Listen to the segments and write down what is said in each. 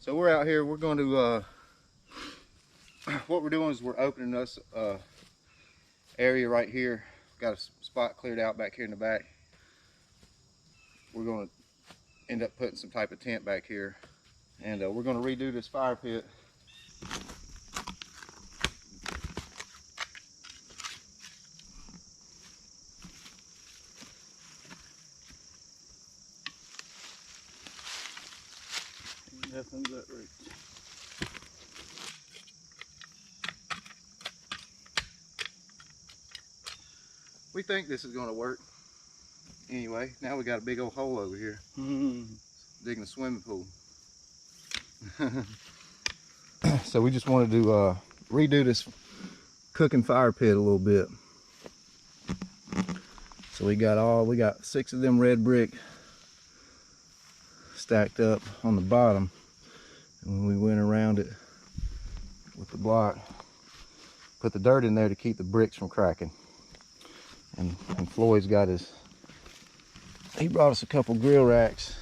So we're out here, we're going to, what we're doing is we're opening this area right here. Got a spot cleared out back here in the back. We're going to end up putting some type of tent back here. And we're going to redo this fire pit. Nothing's that right. We think this is going to work. Anyway, now we got a big old hole over here. Digging a swimming pool. So we just wanted to redo this cooking fire pit a little bit. So we got 6 of them red brick stacked up on the bottom, and we went around it with the block, put the dirt in there to keep the bricks from cracking. And Floyd's got he brought us a couple grill racks.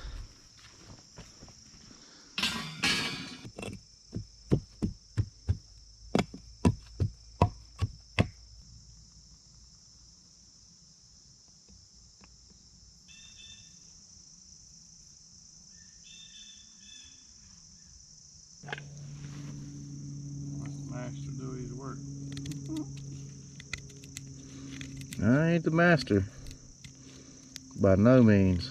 Master do his work. I ain't the master, by no means.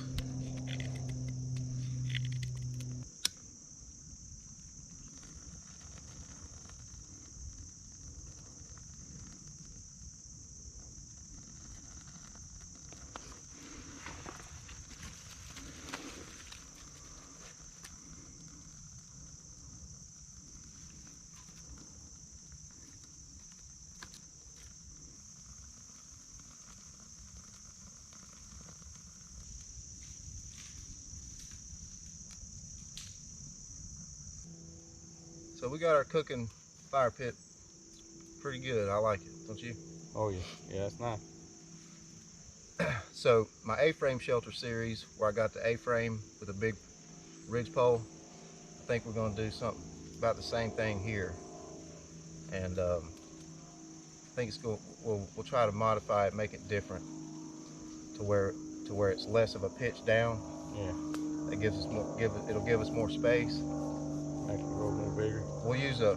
So we got our cooking fire pit pretty good. I like it, don't you? Oh yeah, yeah, that's nice. So my A-frame shelter series, where I got the A-frame with a big ridge pole, I think we're going to do something about the same thing here. And I think it's cool. We'll try to modify it, make it different to where it's less of a pitch down. Yeah. It gives us more. It'll give us more space. Make it a little more bigger. We'll use a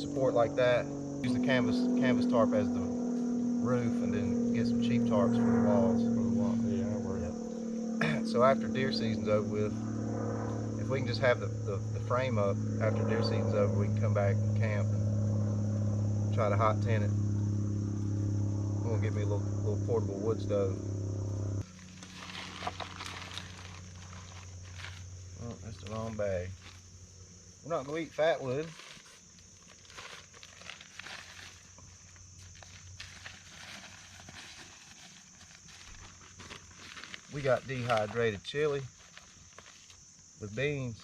support like that. Use the canvas tarp as the roof, and then get some cheap tarps for the walls. Yeah, that works. Yeah. So after deer season's over with, if we can just have the frame up after deer season's over, we can come back and camp and try to hot tent it. I'm gonna get me a little portable wood stove. Oh, that's the wrong bag. We're not gonna eat fat wood. We got dehydrated chili with beans.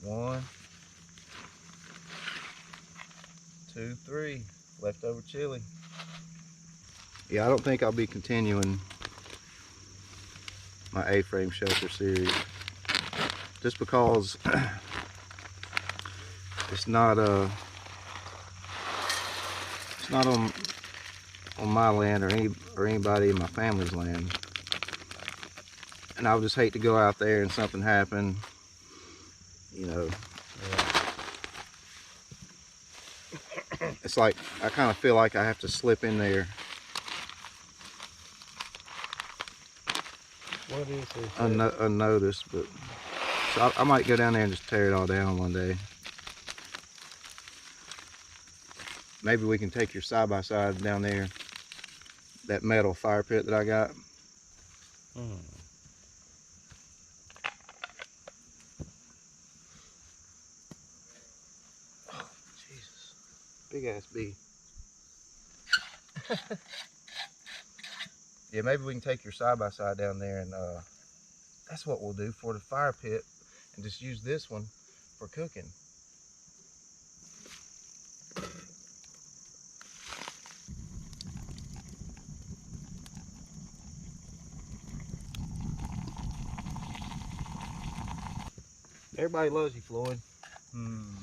1, 2, 3 leftover chili. Yeah, I don't think I'll be continuing my A-frame shelter series, just because it's not on my land or anybody in my family's land. And I would just hate to go out there and something happen, you know. Yeah. It's like, I kind of feel like I have to slip in there. What is this? Unnoticed, but so I might go down there and just tear it all down one day. Maybe we can take your side-by-side down there, that metal fire pit that I got. Oh, Jesus. Big ass bee. Yeah, maybe we can take your side-by-side down there, and that's what we'll do for the fire pit, and just use this one for cooking. Everybody loves you, Floyd. Hmm.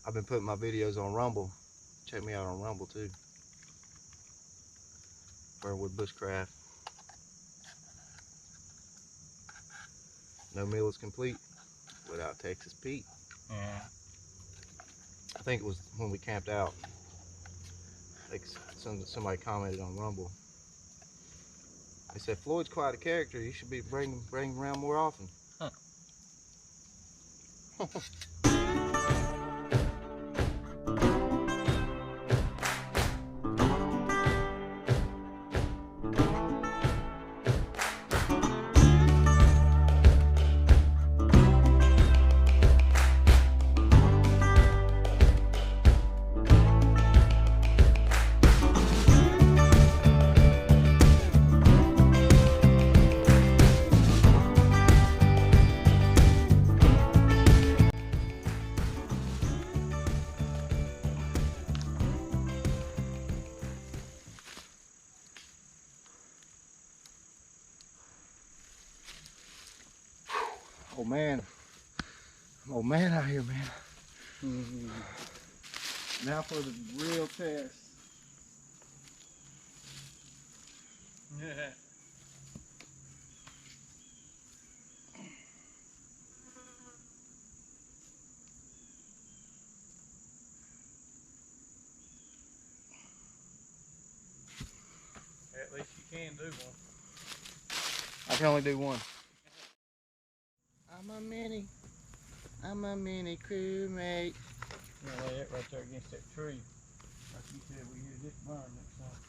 I've been putting my videos on Rumble. Check me out on Rumble too. Burnwood Bushcraft. No meal is complete without Texas Pete. Yeah. I think it was when we camped out. Like somebody commented on Rumble. They said Floyd's quite a character. You should be bring him around more often. Huh. Oh man. Oh man out here, man. Now for the real test. Yeah. At least you can do one. I can only do one. I'm a mini crewmate. You know, lay that right there against that tree. Like you said, we use this burn next time.